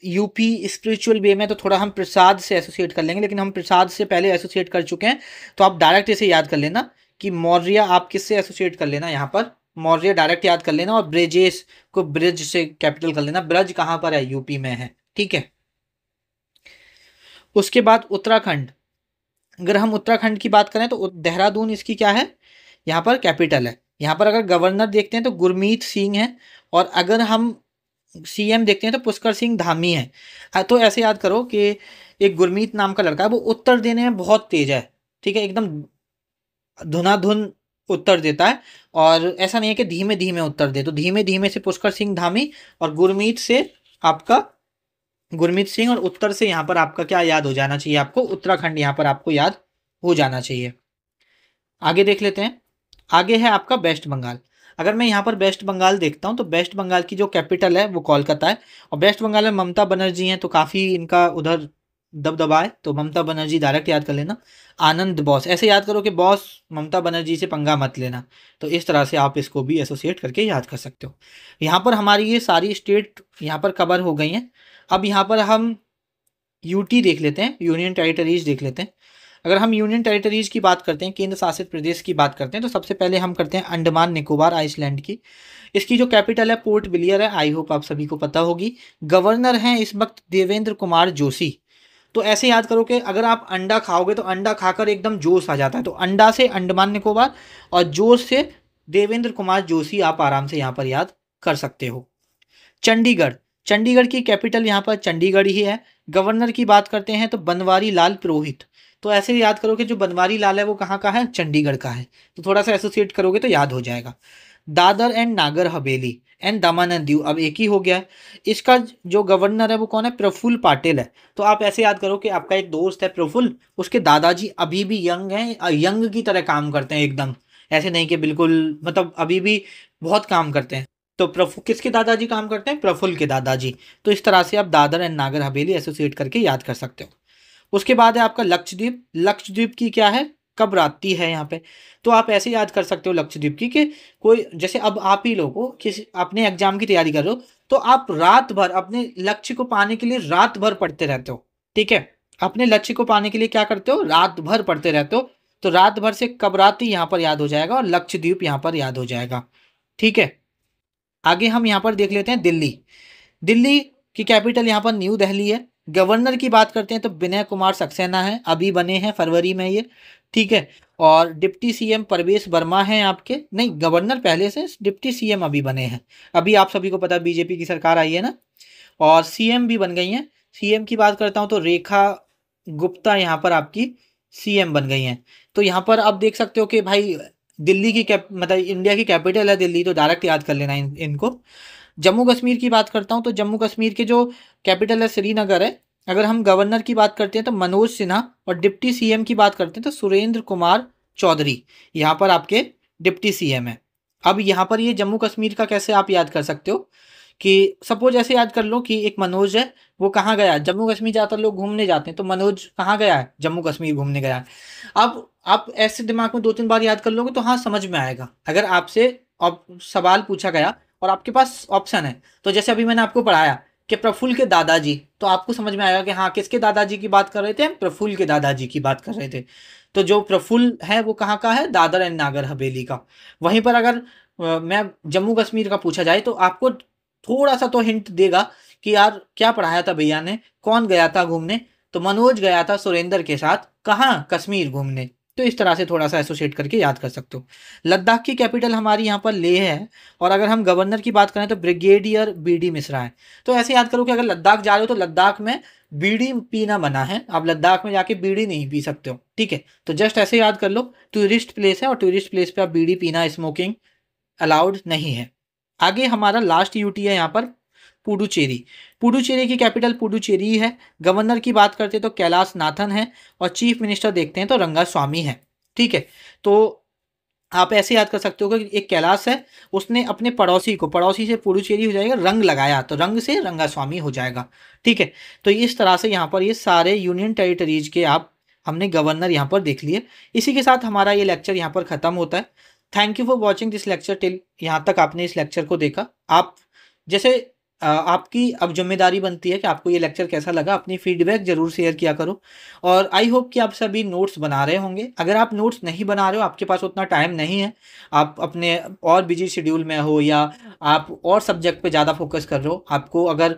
यूपी स्पिरिचुअल वे में तो थोड़ा हम प्रसाद से एसोसिएट कर लेंगे, लेकिन हम प्रसाद से पहले एसोसिएट कर चुके हैं, तो आप डायरेक्ट इसे याद कर लेना कि मौर्य आप किससे एसोसिएट कर लेना, यहाँ पर मौर्य डायरेक्ट याद कर लेना, और ब्रजेश को ब्रिज से कैपिटल कर लेना। ब्रज कहाँ पर है, यूपी में है। ठीक है, उसके बाद उत्तराखंड। अगर हम उत्तराखंड की बात करें तो देहरादून इसकी क्या है, यहाँ पर कैपिटल है। यहाँ पर अगर गवर्नर देखते हैं तो गुरमीत सिंह है, और अगर हम सीएम देखते हैं तो पुष्कर सिंह धामी है। तो ऐसे याद करो कि एक गुरमीत नाम का लड़का है, वो उत्तर देने में बहुत तेज है। ठीक है, एकदम धुनाधुन उत्तर देता है, और ऐसा नहीं है कि धीमे धीमे उत्तर दे, तो धीमे धीमे से पुष्कर सिंह धामी, और गुरमीत से आपका गुरमीत सिंह, और उत्तर से यहाँ पर आपका क्या याद हो जाना चाहिए, आपको उत्तराखंड यहाँ पर आपको याद हो जाना चाहिए। आगे देख लेते हैं। आगे है आपका वेस्ट बंगाल। अगर मैं यहाँ पर वेस्ट बंगाल देखता हूँ तो वेस्ट बंगाल की जो कैपिटल है वो कोलकाता है, और वेस्ट बंगाल में ममता बनर्जी हैं तो काफ़ी इनका उधर दबदबा है, तो ममता बनर्जी डायरेक्ट याद कर लेना। आनंद बॉस, ऐसे याद करो कि बॉस ममता बनर्जी से पंगा मत लेना, तो इस तरह से आप इसको भी एसोसिएट करके याद कर सकते हो। यहाँ पर हमारी ये सारी स्टेट यहाँ पर कवर हो गई हैं। अब यहाँ पर हम यूटी देख लेते हैं, यूनियन टेरिटरीज देख लेते हैं। अगर हम यूनियन टेरिटरीज की बात करते हैं, केंद्र शासित प्रदेश की बात करते हैं, तो सबसे पहले हम करते हैं अंडमान निकोबार आइसलैंड की। इसकी जो कैपिटल है पोर्ट ब्लियर है, आई होप आप सभी को पता होगी। गवर्नर हैं इस वक्त देवेंद्र कुमार जोशी। तो ऐसे याद करो कि अगर आप अंडा खाओगे तो अंडा खाकर एकदम जोश आ जाता है, तो अंडा से अंडमान निकोबार और जोश से देवेंद्र कुमार जोशी आप आराम से यहाँ पर याद कर सकते हो। चंडीगढ़, चंडीगढ़ की कैपिटल यहाँ पर चंडीगढ़ ही है। गवर्नर की बात करते हैं तो बनवारी लाल पुरोहित। तो ऐसे याद करो कि जो बनवारी लाल है वो कहाँ का है, चंडीगढ़ का है। तो थोड़ा सा एसोसिएट करोगे तो याद हो जाएगा। Dadar and Nagar Haveli and Daman and Diu अब एक ही हो गया है। इसका जो गवर्नर है वो कौन है, प्रफुल्ल पाटिल है। तो आप ऐसे याद करो कि आपका एक दोस्त है प्रफुल्ल, उसके दादाजी अभी भी यंग हैं, यंग की तरह काम करते हैं एकदम, ऐसे नहीं कि बिल्कुल, मतलब अभी भी बहुत काम करते हैं। तो किसके दादाजी काम करते हैं, प्रफुल्ल के दादाजी। तो इस तरह से आप दादर एंड नागर हवेली एसोसिएट करके याद कर सकते हो। उसके बाद है आपका लक्षद्वीप। लक्षद्वीप की क्या है, कबराती है यहाँ पे। तो आप ऐसे याद कर सकते हो लक्षद्वीप की कि कोई, जैसे अब आप ही लोगों किसी अपने एग्जाम की तैयारी कर रहे हो, तो आप रात भर अपने लक्ष्य को पाने के लिए रात भर पढ़ते रहते हो, ठीक है। अपने लक्ष्य को पाने के लिए क्या करते हो, रात भर पढ़ते रहते हो। तो रात भर से कबराती यहाँ पर याद हो जाएगा और लक्षद्वीप यहाँ पर याद हो जाएगा, ठीक है। आगे हम यहाँ पर देख लेते हैं दिल्ली। दिल्ली की कैपिटल यहाँ पर न्यू दिल्ली है। गवर्नर की बात करते हैं तो विनय कुमार सक्सेना है, अभी बने हैं फरवरी में ये, ठीक है। और डिप्टी सीएम परवेश वर्मा हैं आपके, नहीं गवर्नर पहले से, डिप्टी सीएम अभी बने हैं। अभी आप सभी को पता है बीजेपी की सरकार आई है ना, और सीएम भी बन गई हैं। सीएम की बात करता हूँ तो रेखा गुप्ता यहाँ पर आपकी सीएम बन गई हैं। तो यहाँ पर आप देख सकते हो कि भाई दिल्ली की मतलब इंडिया की कैपिटल है दिल्ली, तो डायरेक्ट याद कर लेना इनको। जम्मू कश्मीर की बात करता हूँ तो जम्मू कश्मीर के जो कैपिटल है श्रीनगर है। अगर हम गवर्नर की बात करते हैं तो मनोज सिन्हा, और डिप्टी सीएम की बात करते हैं तो सुरेंद्र कुमार चौधरी यहाँ पर आपके डिप्टी सीएम है। अब यहाँ पर ये जम्मू कश्मीर का कैसे आप याद कर सकते हो कि सपोज ऐसे याद कर लो कि एक मनोज है, वो कहाँ गया, जम्मू कश्मीर ज़्यादातर लोग घूमने जाते हैं, तो मनोज कहाँ गया है, जम्मू कश्मीर घूमने गया है। अब आप ऐसे दिमाग में 2-3 बार याद कर लोगे तो हाँ समझ में आएगा। अगर आपसे सवाल पूछा गया और आपके पास ऑप्शन है, तो जैसे अभी मैंने आपको पढ़ाया कि प्रफुल्ल के दादाजी, तो आपको समझ में आएगा कि हाँ किसके दादाजी की बात कर रहे थे, प्रफुल्ल के दादाजी की बात कर रहे थे। तो जो प्रफुल्ल है वो कहाँ का है, दादर एंड नागर हवेली का। वहीं पर अगर मैं जम्मू कश्मीर का पूछा जाए तो आपको थोड़ा सा तो हिंट देगा कि यार क्या पढ़ाया था भैया ने, कौन गया था घूमने, तो मनोज गया था सुरेंद्र के साथ कहाँ, कश्मीर घूमने। तो इस तरह से थोड़ा सा एसोसिएट करके याद कर सकते हो। लद्दाख की कैपिटल हमारी यहाँ पर लेह है, और अगर हम गवर्नर की बात करें तो ब्रिगेडियर बीडी मिश्रा है। तो ऐसे याद करो कि अगर लद्दाख जा रहे हो तो लद्दाख में बीड़ी पीना मना है, आप लद्दाख में जाके बीड़ी नहीं पी सकते हो, ठीक है। तो जस्ट ऐसे याद कर लो, टूरिस्ट प्लेस है और टूरिस्ट प्लेस पे आप बीड़ी पीना, स्मोकिंग अलाउड नहीं है। आगे हमारा लास्ट यूटी है यहाँ पर पुडुचेरी। पुडुचेरी की कैपिटल पुडुचेरी है। गवर्नर की बात करते हैं तो कैलाश नाथन है, और चीफ मिनिस्टर देखते हैं तो रंगास्वामी है, ठीक है। तो आप ऐसे याद कर सकते हो कि एक कैलाश है, उसने अपने पड़ोसी को, पड़ोसी से पुडुचेरी हो जाएगा, रंग लगाया तो रंग से रंगास्वामी हो जाएगा, ठीक है। तो इस तरह से यहाँ पर ये सारे यूनियन टेरिटरीज के आप हमने गवर्नर यहाँ पर देख लिए। इसी के साथ हमारा ये लेक्चर यहाँ पर ख़त्म होता है। Thank you for watching this lecture till, यहाँ तक आपने इस लेक्चर को देखा। आप जैसे आपकी अब जिम्मेदारी बनती है कि आपको ये लेक्चर कैसा लगा, अपनी फीडबैक जरूर शेयर किया करो। और आई होप कि आप सभी नोट्स बना रहे होंगे। अगर आप नोट्स नहीं बना रहे हो, आपके पास उतना टाइम नहीं है, आप अपने और बिजी शेड्यूल में हो, या आप और सब्जेक्ट पे ज़्यादा फोकस कर रहे हो, आपको अगर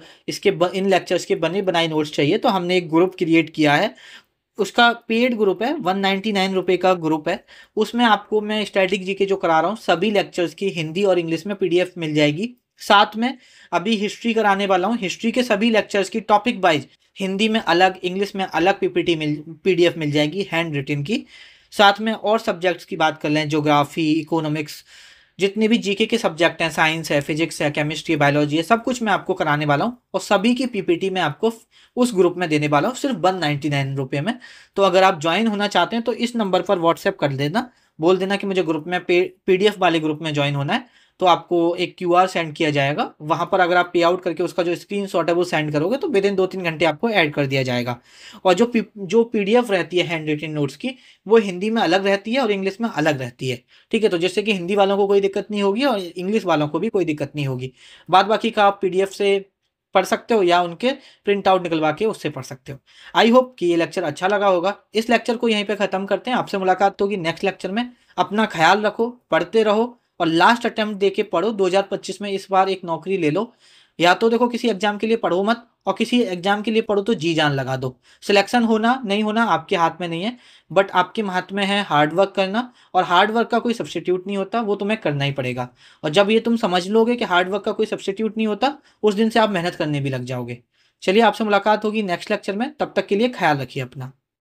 इन लेक्चर्स के बने बनाए नोट्स चाहिए, तो हमने एक ग्रुप क्रिएट किया है। उसका पेड ग्रुप है, 199 रुपये का ग्रुप है। उसमें आपको मैं स्टैटिक जीके जो करा रहा हूँ सभी लेक्चर्स की हिंदी और इंग्लिश में पीडीएफ मिल जाएगी। साथ में अभी हिस्ट्री कराने वाला हूँ, हिस्ट्री के सभी लेक्चर्स की टॉपिक वाइज हिंदी में अलग, इंग्लिश में अलग पीडीएफ मिल जाएगी हैंड रिटन की। साथ में और सब्जेक्ट्स की बात कर लें, ज्योग्राफी, इकोनॉमिक्स, जितने भी जीके के सब्जेक्ट हैं, साइंस है, फिजिक्स है, केमिस्ट्री, बायोलॉजी है, सब कुछ मैं आपको कराने वाला हूँ। और सभी की पीपीटी मैं आपको उस ग्रुप में देने वाला हूँ सिर्फ 199 रुपये में। तो अगर आप ज्वाइन होना चाहते हैं तो इस नंबर पर व्हाट्सएप कर देना, बोल देना कि मुझे ग्रुप में पीडीएफ वाले ग्रुप में ज्वाइन होना है। तो आपको एक क्यूआर सेंड किया जाएगा, वहाँ पर अगर आप पे आउट करके उसका जो स्क्रीनशॉट है वो सेंड करोगे तो विद इन 2-3 घंटे आपको ऐड कर दिया जाएगा। और जो पीडीएफ रहती है हैंड रिटन नोट्स की, वो हिंदी में अलग रहती है और इंग्लिश में अलग रहती है, ठीक है। तो जिससे कि हिंदी वालों को कोई दिक्कत नहीं होगी और इंग्लिश वालों को भी कोई दिक्कत नहीं होगी। बाद बाकी का आप पीडीएफ से पढ़ सकते हो या उनके प्रिंट आउट निकलवा के उससे पढ़ सकते हो। आई होप कि ये लेक्चर अच्छा लगा होगा। इस लेक्चर को यहीं पे ख़त्म करते हैं। आपसे मुलाकात होगी नेक्स्ट लेक्चर में। अपना ख्याल रखो, पढ़ते रहो और लास्ट अटेम्प्ट दे के पढ़ो। 2025 में इस बार एक नौकरी ले लो। या तो देखो किसी एग्जाम के लिए पढ़ो मत, और किसी एग्जाम के लिए पढ़ो तो जी जान लगा दो। सिलेक्शन होना नहीं होना आपके हाथ में नहीं है, बट आपके हाथ में है हार्ड वर्क करना, और हार्ड वर्क का कोई सब्स्टिट्यूट नहीं होता, वो तुम्हें करना ही पड़ेगा। और जब ये तुम समझ लोगे कि हार्ड वर्क का कोई सब्स्टिट्यूट नहीं होता, उस दिन से आप मेहनत करने भी लग जाओगे। चलिए, आपसे मुलाकात होगी नेक्स्ट लेक्चर में। तब तक के लिए ख्याल रखिए अपना।